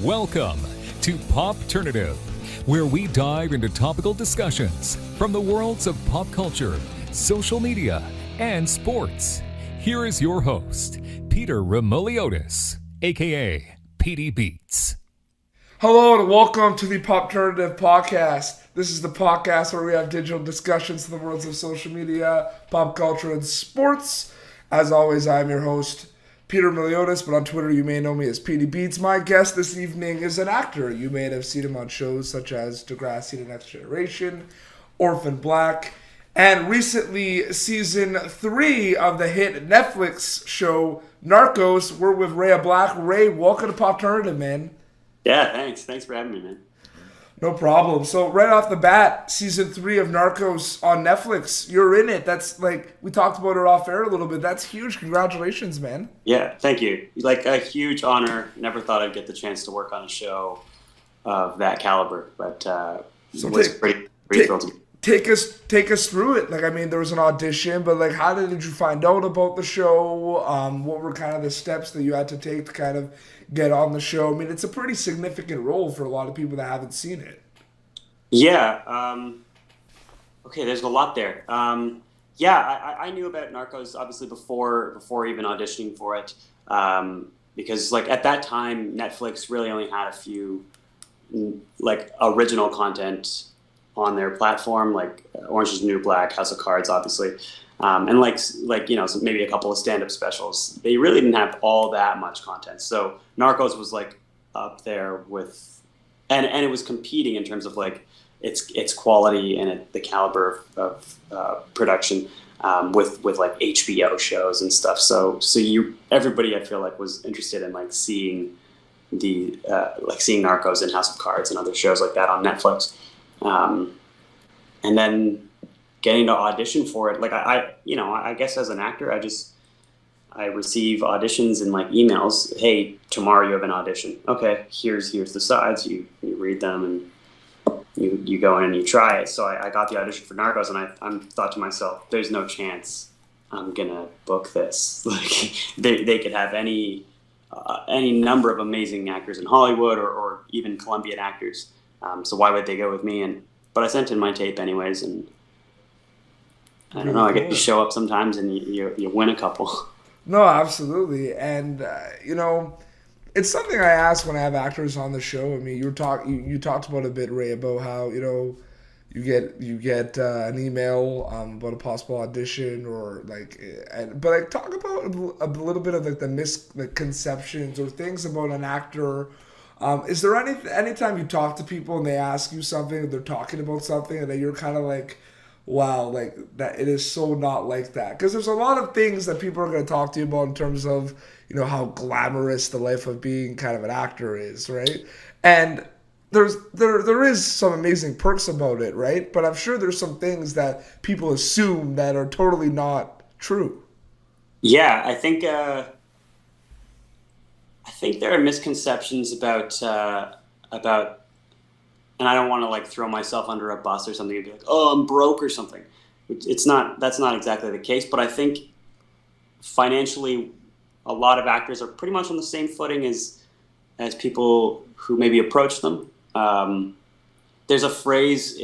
Welcome to Popternative, where we dive into topical discussions from the worlds of pop culture, social media, and sports. Here is your host, Peter Remoliotis, aka PD Beats. Hello and welcome to the Popternative podcast. This is the podcast where we have digital discussions in the worlds of social media, pop culture, and sports. As always, I'm your host, Peter Remoliotis, but on Twitter you may know me as PD Beats. My guest this evening is an actor. You may have seen him on shows such as Degrassi, The Next Generation, Orphan Black, and recently season 3 of the hit Netflix show Narcos. We're with Ray Ablack. Ray, welcome to Popternative, man. Yeah, thanks. Thanks for having me, man. No problem. So right off the bat, season 3 of Narcos on Netflix, you're in it. That's like, we talked about it off air a little bit. That's huge. Congratulations, man. Yeah, thank you. Like a huge honor. Never thought I'd get the chance to work on a show of that caliber, but So it was pretty thrilled to be. Take us through it. Like, I mean, there was an audition, but like, how did you find out about the show? What were kind of the steps that you had to take to kind of get on the show? I mean, it's a pretty significant role for a lot of people that haven't seen it. Yeah. Okay, there's a lot there. I knew about Narcos obviously before even auditioning for it, because like at that time Netflix really only had a few like original content on their platform, like Orange is the New Black, House of Cards, obviously, and like you know, so maybe a couple of stand-up specials. They really didn't have all that much content. So Narcos was like up there with, and it was competing in terms of like its quality and the caliber of production with like HBO shows and stuff. So everybody I feel like was interested in like seeing seeing Narcos and House of Cards and other shows like that on Netflix. And then getting to audition for it, like I guess as an actor, I receive auditions and like emails. Hey, tomorrow you have an audition. Okay, here's the sides. You read them and you go in and you try it. So I got the audition for Narcos, and I thought to myself, there's no chance I'm gonna book this. Like they could have any number of amazing actors in Hollywood or even Colombian actors. So why would they go with me? But I sent in my tape anyways, and I don't know. I get to show up sometimes, and you win a couple. No, absolutely, and it's something I ask when I have actors on the show. I mean, you talked about a bit, Ray, about how you get an email about a possible audition or but talk about a little bit of like the misconceptions or things about an actor. Is there anytime you talk to people and they ask you something, or they're talking about something, and then you're kind of like, wow, like that it is so not like that? Because there's a lot of things that people are going to talk to you about in terms of how glamorous the life of being kind of an actor is, right? And there is some amazing perks about it, right? But I'm sure there's some things that people assume that are totally not true. Yeah, I think there are misconceptions about, and I don't want to like throw myself under a bus or something and be like, oh, I'm broke or something. That's not exactly the case. But I think financially, a lot of actors are pretty much on the same footing as people who maybe approach them. There's a phrase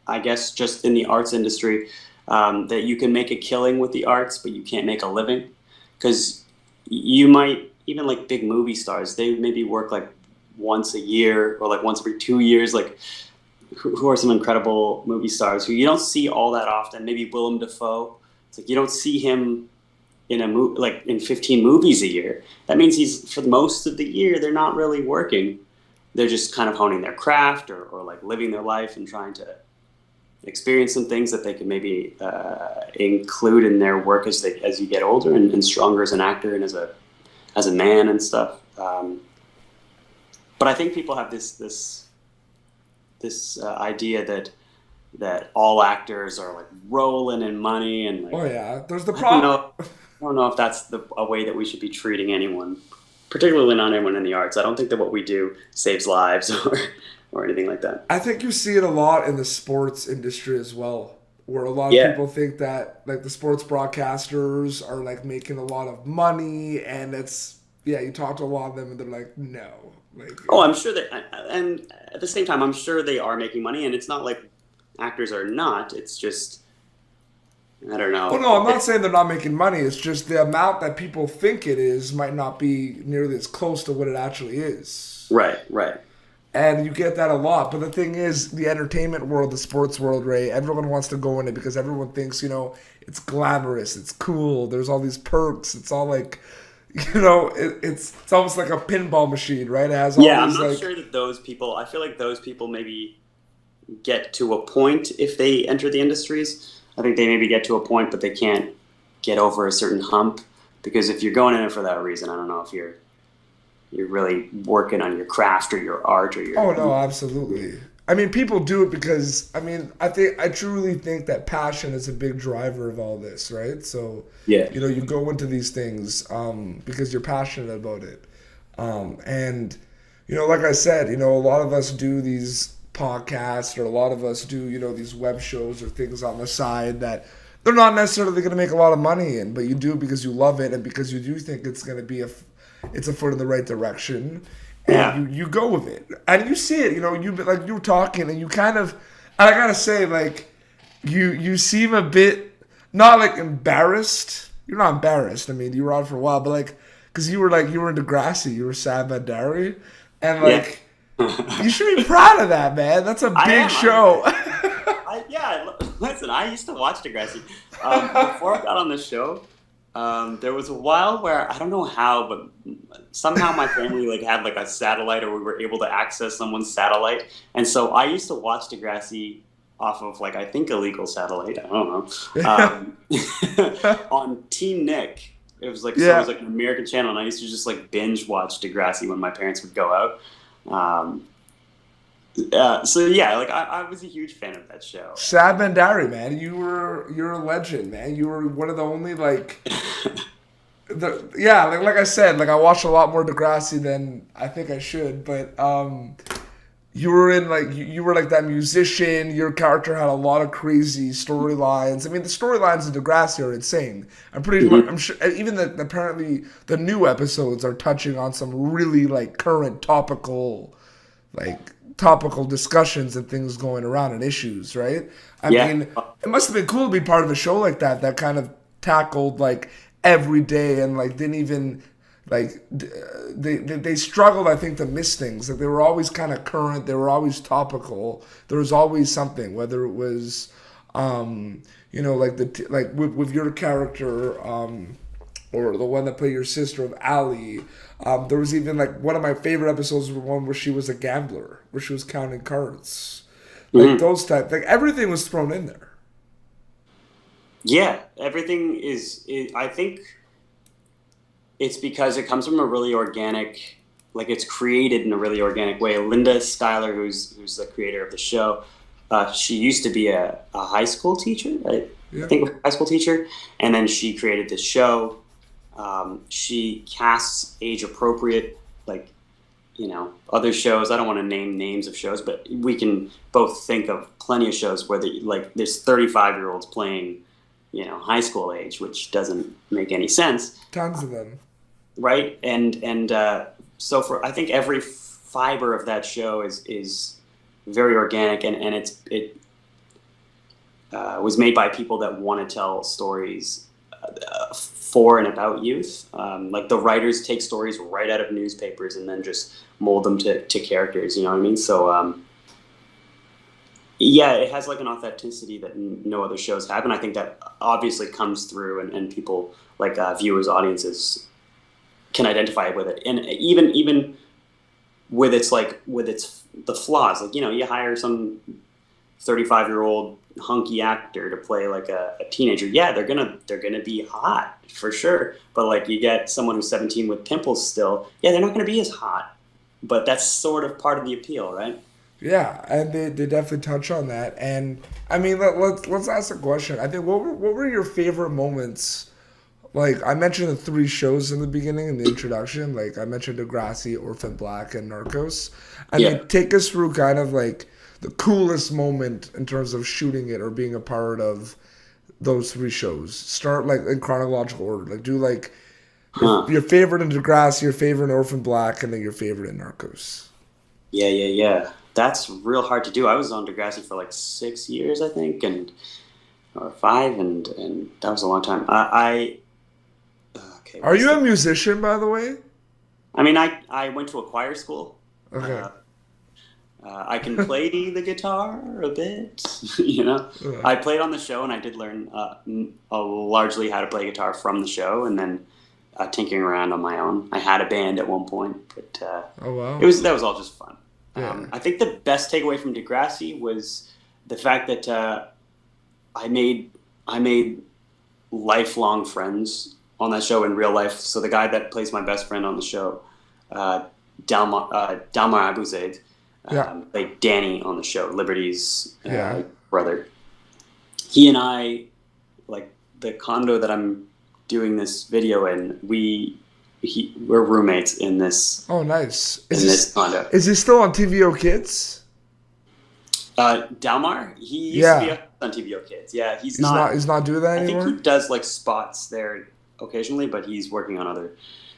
I guess, just in the arts industry, that you can make a killing with the arts, but you can't make a living, because you might. Even like big movie stars, they maybe work like once a year or like once every 2 years. Like who are some incredible movie stars who you don't see all that often? Maybe Willem Dafoe. It's like you don't see him in a movie, like in 15 movies a year. That means he's, for most of the year, they're not really working. They're just kind of honing their craft or like living their life and trying to experience some things that they can maybe include in their work as you get older and stronger as an actor and as a man and stuff. But I think people have this idea that all actors are like rolling in money and like, oh yeah, there's the problem. I don't know if that's a way that we should be treating anyone, particularly not anyone in the arts. I don't think that what we do saves lives or anything like that. I think you see it a lot in the sports industry as well, where a lot of people think that like the sports broadcasters are like making a lot of money, and it's yeah, you talk to a lot of them and they're like, no. Like, Oh, I'm sure that, and at the same time, I'm sure they are making money, and it's not like actors are not. It's just, I don't well, know. no, I'm not saying they're not making money. It's just the amount that people think it is might not be nearly as close to what it actually is. Right, right. And you get that a lot. But the thing is, the entertainment world, the sports world, Ray, everyone wants to go in it because everyone thinks, it's glamorous, it's cool, there's all these perks. It's all like, it's almost like a pinball machine, right? It has all Yeah, I'm these, not like, sure that those people, I feel like those people maybe get to a point if they enter the industries. I think they maybe get to a point, but they can't get over a certain hump. Because if you're going in it for that reason, I don't know if you're really working on your craft or your art or your. oh, no, absolutely. I mean, people do it because, I truly think that passion is a big driver of all this, right? So, Yeah. you go into these things because you're passionate about it. And, like I said, a lot of us do these podcasts or a lot of us do, these web shows or things on the side that they're not necessarily going to make a lot of money in, but you do because you love it and because you do think it's going to be it's a foot in the right direction. And Yeah. you go with it, and you see it. You were talking, and you kind of, and I gotta say, like, you seem a bit not like embarrassed. You're not embarrassed. I mean, you were on for a while, but like, because you were in Degrassi, you were Sad but Dairy, and like, you should be proud of that, man. That's a big show. Listen, I used to watch Degrassi before I got on the show. There was a while where I don't know how, but somehow my family had like a satellite, or we were able to access someone's satellite, and so I used to watch Degrassi off of I think illegal satellite. I don't know. On Teen Nick, it was so it was an American channel, and I used to just binge watch Degrassi when my parents would go out. So yeah, I was a huge fan of that show. Sad but Dairy, man. You're a legend, man. You were one of the only like I said, I watched a lot more Degrassi than I think I should, but you were in you were that musician. Your character had a lot of crazy storylines. I mean, the storylines of Degrassi are insane. I'm pretty sure. I'm sure even apparently the new episodes are touching on some really current topical discussions and things going around and issues, right? I mean, it must have been cool to be part of a show like that kind of tackled every day and didn't even they struggled, I think, to miss things. They were always kind of current, they were always topical. There was always something, whether it was with your character or the one that played your sister of Allie. There was even one of my favorite episodes was one where she was a gambler, where she was counting cards. Those type, everything was thrown in there. Yeah, everything is I think it's because it comes from a really organic, it's created in a really organic way. Linda Schuyler, who's the creator of the show, she used to be a high school teacher, right? Yeah. I think a high school teacher, and then she created this show. She casts age appropriate, other shows. I don't want to name names of shows, but we can both think of plenty of shows where there's 35-year-olds playing, high school age, which doesn't make any sense. Tons of them. Right. And so I think every fiber of that show is very organic, and it was made by people that want to tell stories for and about youth. The writers take stories right out of newspapers and then just mold them to characters, you know what I mean? So, it has an authenticity that no other shows have. And I think that obviously comes through and people viewers, audiences can identify with it. And even with the flaws, you hire some 35-year-old hunky actor to play a teenager. Yeah, they're gonna be hot for sure. But you get someone who's 17 with pimples still. Yeah, they're not gonna be as hot. But that's sort of part of the appeal, right? Yeah, and they definitely touch on that. And I mean, let's ask a question. I think what were your favorite moments? I mentioned the 3 shows in the beginning in the introduction. I mentioned Degrassi, Orphan Black, and Narcos. I mean, take us through kind of the coolest moment in terms of shooting it or being a part of those 3 shows. Start in chronological order. Do Huh. Your favorite in Degrassi, your favorite in Orphan Black, and then your favorite in Narcos. Yeah. That's real hard to do. I was on Degrassi for like 6 years, I think, and or five, and that was a long time. Okay. Are you a musician, by the way? I mean, I went to a choir school. Okay. I can play the guitar a bit, you know. I played on the show, and I did learn largely how to play guitar from the show, and then tinkering around on my own. I had a band at one point, but Oh wow. that was all just fun. Yeah. I think the best takeaway from Degrassi was the fact that I made lifelong friends on that show in real life. So the guy that plays my best friend on the show, Dalmar Abuzaid, played Danny on the show, Liberty's brother. He and I, like the condo that I'm doing this video in, we're roommates in this. Oh, nice. This condo. Is he still on TVO Kids? Dalmar, he used to be on TVO Kids. Yeah, he's not. He's not doing that anymore. I think he does like spots there occasionally, but he's working on other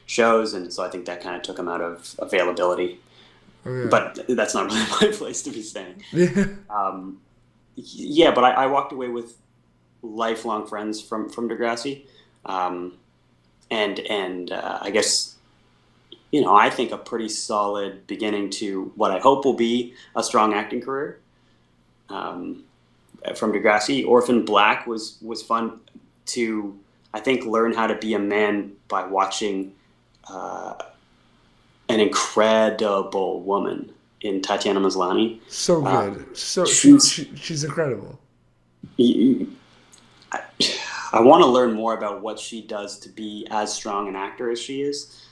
shows, and so I think that kind of took him out of availability. Oh, yeah. But that's not really my place to be saying. Yeah. But I walked away with lifelong friends from Degrassi, and I guess, you know, I think a pretty solid beginning to what I hope will be a strong acting career. From Degrassi, Orphan Black was fun to, I think, learn how to be a man by watching an incredible woman in Tatiana Maslany. So good. She's incredible. I want to learn more about what she does to be as strong an actor as she is.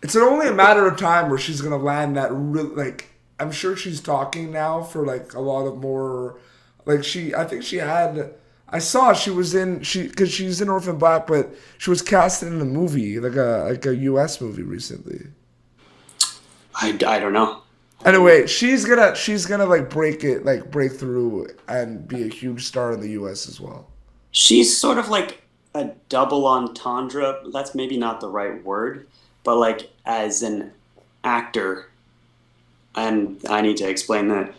It's only a matter of time where she's gonna land that I'm sure she's talking now for like a lot of more, like I think she had. I saw she was in because she's in Orphan Black, but she was casted in a movie like a U.S. movie recently. I don't know. Anyway, she's gonna like break through and be a huge star in the U.S. as well. She's sort of like a double entendre. That's maybe not the right word, but like as an actor, and I need to explain that.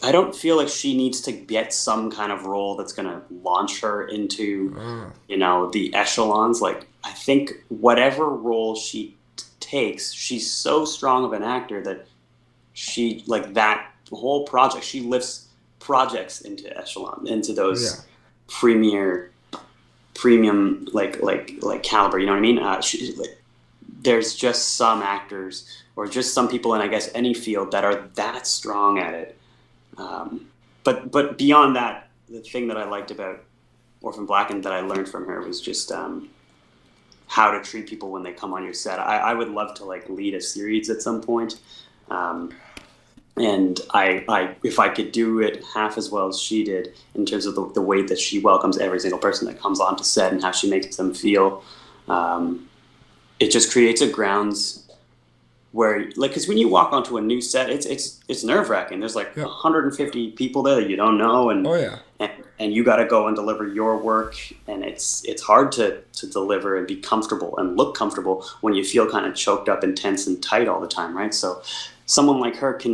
I don't feel like she needs to get some kind of role that's going to launch her into, you know, the echelons. Like, I think whatever role she takes, she's so strong of an actor that she, like that whole project, she lifts projects into echelon, into those premium, like caliber. You know what I mean? There's just some actors or just some people in, I guess, any field that are that strong at it. But beyond that, the thing that I liked about Orphan Black and that I learned from her was just how to treat people when they come on your set. I would love to like lead a series at some point, and I if I could do it half as well as she did in terms of the way that she welcomes every single person that comes onto set and how she makes them feel, it just creates a grounds where, like, because when you walk onto a new set, it's nerve-wracking. There's like 150 people there that you don't know, and and you got to go and deliver your work, and it's hard to deliver and be comfortable and look comfortable when you feel kind of choked up and tense and tight all the time, right? So someone like her I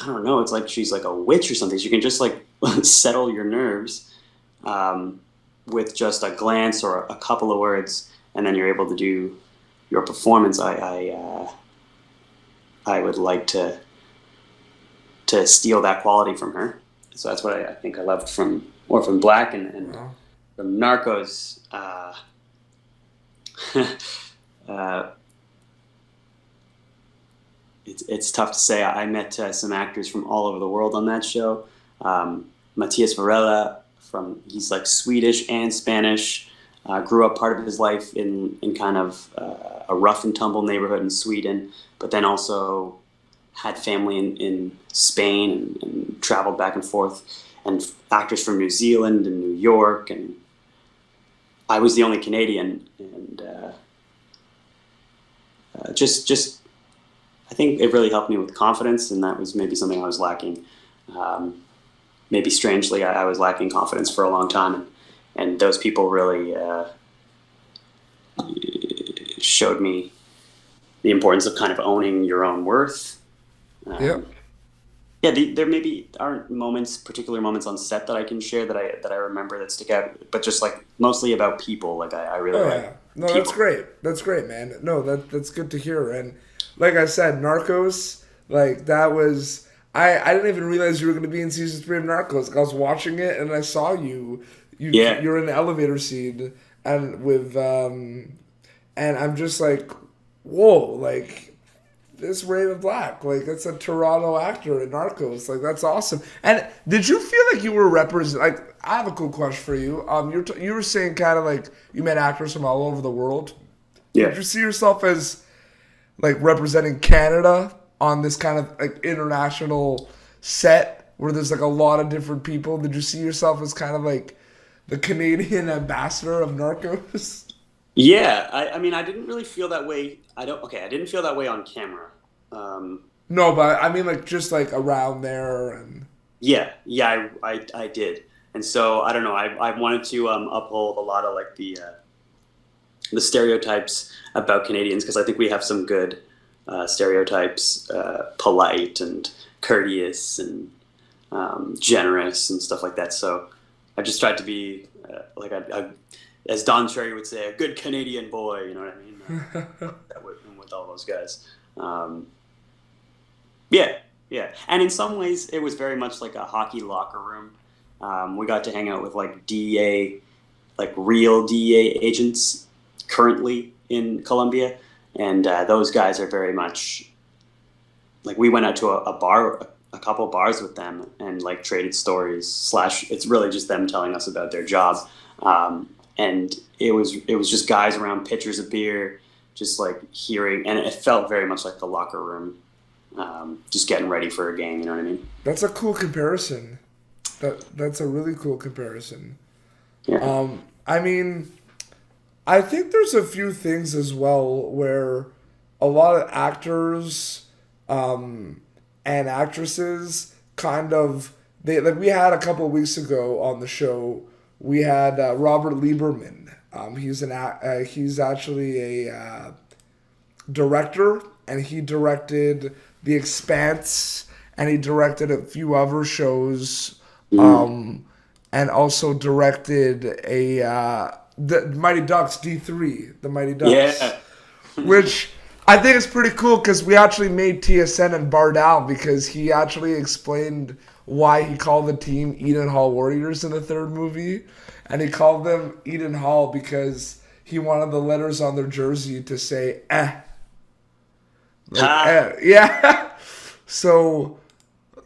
don't know, it's like she's like a witch or something. She can just like settle your nerves with just a glance or a couple of words, and then you're able to do your performance. I would like to steal that quality from her. So that's what I think I loved from Orphan Black and from Narcos. It's tough to say. I met some actors from all over the world on that show. Matias Varela, he's like Swedish and Spanish. Grew up part of his life in kind of a rough and tumble neighborhood in Sweden, but then also had family in Spain and traveled back and forth. And actors from New Zealand and New York, and I was the only Canadian. And just I think it really helped me with confidence, and that was maybe something I was lacking. maybe strangely, I was lacking confidence for a long time, and those people really showed me the importance of kind of owning your own worth. Yep. Yeah, there maybe aren't particular moments on set that I can share that I remember that stick out, but just like mostly about people. Like I really Oh like yeah. No, people. that's great. That's great, man. No, that's good to hear. And like I said, Narcos, like that was I didn't even realize you were going to be in season 3 of Narcos. Like, I was watching it and I saw Yeah. you're in the elevator scene and with and I'm just like, whoa, like this Ray Ablack, like that's a Toronto actor in Narcos, like that's awesome. And did you feel like you were represent? Like, I have a cool question for you. You were saying kind of like you met actors from all over the world. Yeah. Did you see yourself as like representing Canada on this kind of like international set where there's like a lot of different people? Did you see yourself as kind of like the Canadian ambassador of Narcos? Yeah, I mean, I didn't really feel that way. I didn't feel that way on camera. No, but I mean like just like around there and Yeah, I did. And so, I don't know, I wanted to uphold a lot of like the stereotypes about Canadians, because I think we have some good stereotypes, polite and courteous and generous and stuff like that. So I just tried to be as Don Cherry would say, a good Canadian boy. You know what I mean? With all those guys. Yeah. And in some ways, it was very much like a hockey locker room. We got to hang out with like DEA, like real DEA agents currently in Colombia, and those guys are very much like, we went out to a bar, a couple bars with them, and like traded stories / it's really just them telling us about their job. And it was just guys around pitchers of beer, just like hearing, and it felt very much like the locker room, just getting ready for a game. You know what I mean? that's a cool comparison. That's a really cool comparison. Yeah. I mean, I think there's a few things as well where a lot of actors and actresses kind of we had a couple of weeks ago on the show. We had Robert Lieberman. He's actually a director, and he directed The Expanse, and he directed a few other shows, and also directed the Mighty Ducks D3, the Mighty Ducks, Yeah. which I think is pretty cool because we actually made TSN and Bardal because he actually explained why he called the team Eden Hall Warriors in the third movie. And he called them Eden Hall because he wanted the letters on their jersey to say eh. Like, yeah. So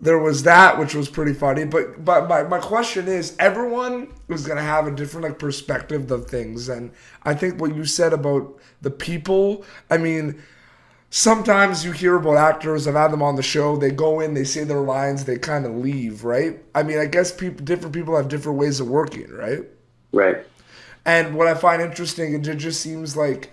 there was that, which was pretty funny. But my question is, everyone is going to have a different like perspective of things. And I think what you said about the people, I mean, sometimes you hear about actors, I've had them on the show, they go in, they say their lines, they kind of leave, right? I mean, I guess different people have different ways of working, right? Right. And what I find interesting, it just seems like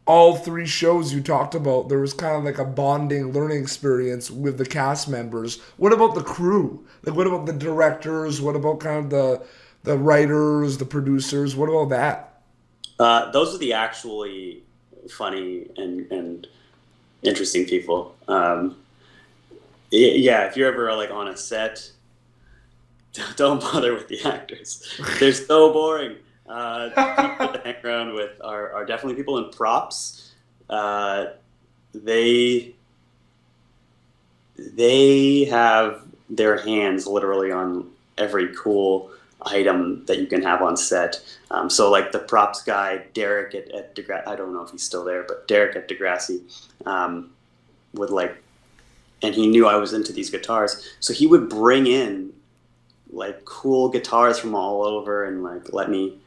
all 3 shows you talked about, there was kind of like a bonding learning experience with the cast members. What about the crew? Like, what about the directors? What about kind of the writers, the producers? What about that? Those are the actually funny and interesting people. Yeah, if you're ever like on a set, don't bother with the actors. They're so boring. People to hang around with are definitely people in props. They have their hands literally on every cool item that you can have on set. So like the props guy, Derek at Degrassi, I don't know if he's still there, but Derek at Degrassi would like, and he knew I was into these guitars, so he would bring in like cool guitars from all over and like let me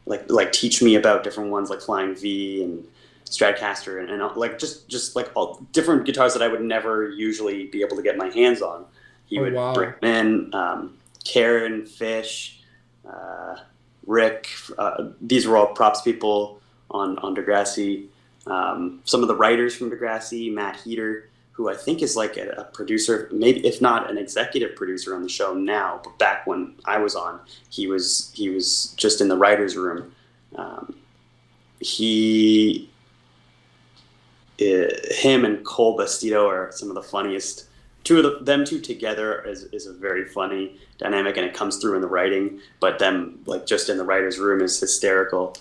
like teach me about different ones like Flying V and Stratocaster and like just like all different guitars that I would never usually be able to get my hands on. He would bring in Karen, Fish, Rick. These were all props people on Degrassi. Some of the writers from Degrassi, Matt Heater, who I think is like a producer, maybe if not an executive producer on the show now, but back when I was on, he was just in the writers' room. Him and Cole Bastido are some of the funniest. Them two together is a very funny dynamic, and it comes through in the writing. But them like just in the writers' room is hysterical.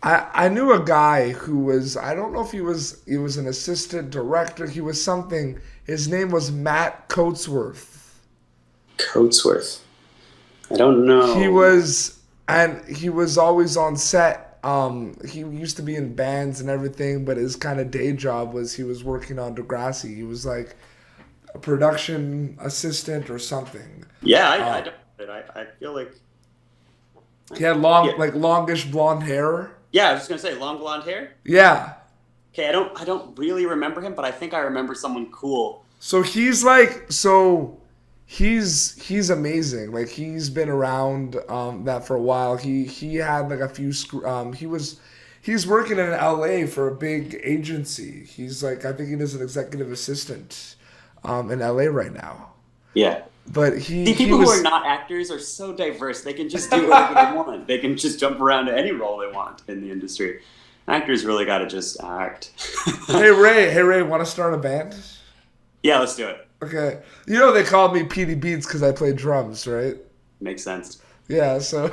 I knew a guy who was, I don't know if he was an assistant director. He was something. His name was Matt Coatsworth. Coatsworth. I don't know. He was always on set. He used to be in bands and everything, but his kind of day job was he was working on Degrassi. He was like a production assistant or something. Yeah, I feel like he had longish blonde hair. Yeah, I was just gonna say long blonde hair. Yeah. Okay, I don't really remember him, but I think I remember someone cool. So he's amazing. Like he's been around that for a while. He had like a few he's working in LA for a big agency. He's like, I think he is an executive assistant in LA right now. Yeah. But people who are not actors are so diverse. They can just do whatever they want. They can just jump around to any role they want in the industry. Actors really got to just act. Hey Ray, want to start a band? Yeah, let's do it. Okay. You know they called me Petey Beats because I play drums, right? Makes sense. Yeah, so...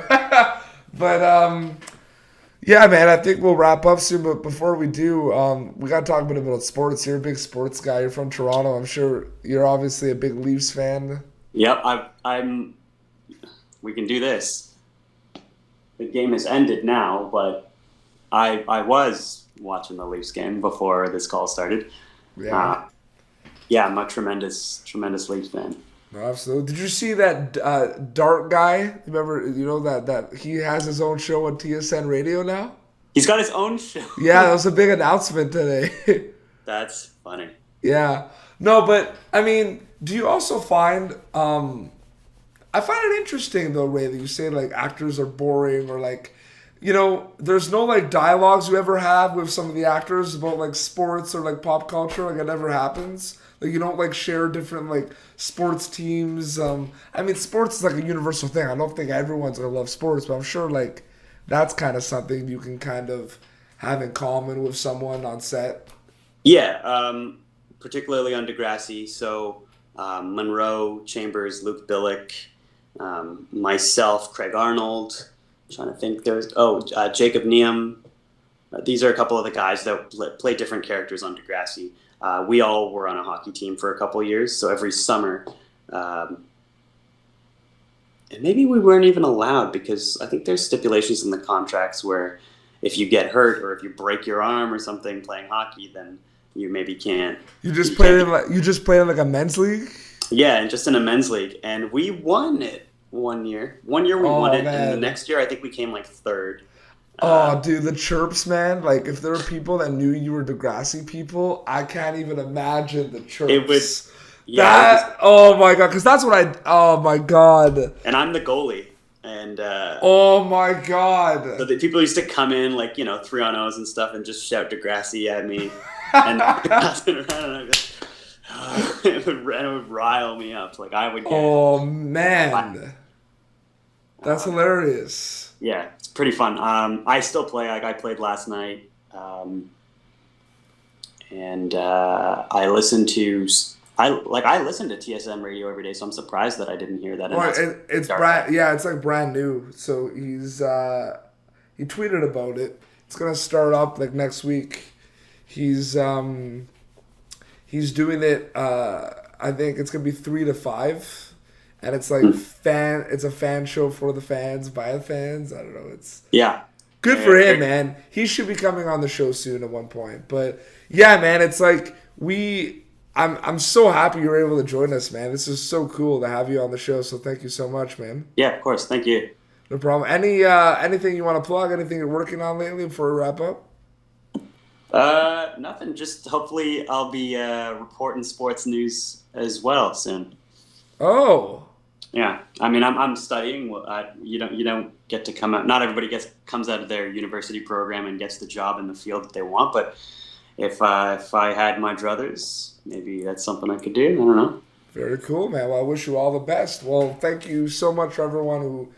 but, yeah, man, I think we'll wrap up soon. But before we do, we got to talk a bit about sports. You're a big sports guy. You're from Toronto. I'm sure you're obviously a big Leafs fan. Yep, we can do this. The game has ended now, but I was watching the Leafs game before this call started. Yeah. Yeah, I'm a tremendous Leafs fan. No, absolutely. Did you see that Dart guy? Remember, that he has his own show on TSN Radio now? He's got his own show. Yeah, that was a big announcement today. That's funny. Yeah. No, but, I mean, do you also find... I find it interesting, though, Ray, that you say, like, actors are boring or, like... there's no, like, dialogues you ever have with some of the actors about, like, sports or, like, pop culture. Like, it never happens. Like, you don't, like, share different, like, sports teams. I mean, sports is, like, a universal thing. I don't think everyone's going to love sports, but I'm sure, like, that's kind of something you can kind of have in common with someone on set. Yeah, particularly on Degrassi. So, Monroe, Chambers, Luke Billick, myself, Craig Arnold. I'm trying to think. Jacob Neum. These are a couple of the guys that play different characters on Degrassi. We all were on a hockey team for a couple of years, so every summer, and maybe we weren't even allowed because I think there's stipulations in the contracts where if you get hurt or if you break your arm or something playing hockey, then you maybe can't. You just played in like a men's league? Yeah, and just in a men's league, and we won it one year. One year we won it, and the next year I think we came like third. Oh, dude, the chirps, man. Like, if there were people that knew you were Degrassi people, I can't even imagine the chirps. It was, yeah. Oh, my God. Because that's what oh, my God. And I'm the goalie. And, oh, my God. So the people used to come in, like, 3-on-0s and stuff and just shout Degrassi at me. And passing around, and it would rile me up. Like, I would get... Oh, man. That's hilarious. Yeah, it's pretty fun. I still play. Like I played last night, and I listen to TSN radio every day. So I'm surprised that I didn't hear that. It's brand. Yeah, it's like brand new. So he tweeted about it. It's gonna start up like next week. He's doing it. I think it's gonna be 3 to 5. And it's like it's a fan show for the fans, by the fans. I don't know. It's good for him, man. He should be coming on the show soon at one point. But yeah, man, it's like I'm so happy you were able to join us, man. This is so cool to have you on the show. So thank you so much, man. Yeah, of course. Thank you. No problem. Anything you want to plug? Anything you're working on lately before we wrap up? Nothing. Just hopefully I'll be reporting sports news as well soon. Oh. Yeah, I mean, I'm studying. You don't get to come out. Not everybody comes out of their university program and gets the job in the field that they want. But if I had my druthers, maybe that's something I could do. I don't know. Very cool, man. Well, I wish you all the best. Well, thank you so much for everyone who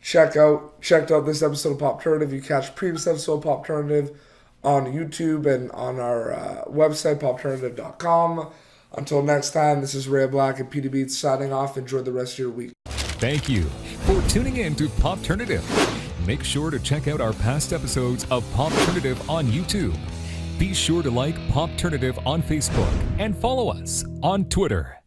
checked out this episode of Pop Turnative. You catch previous episode of Pop Turnative on YouTube and on our website, popturnative.com. Until next time, this is Ray Ablack and PD Beats signing off. Enjoy the rest of your week. Thank you for tuning in to Pop Turnative. Make sure to check out our past episodes of Pop Turnative on YouTube. Be sure to like Pop Turnative on Facebook and follow us on Twitter.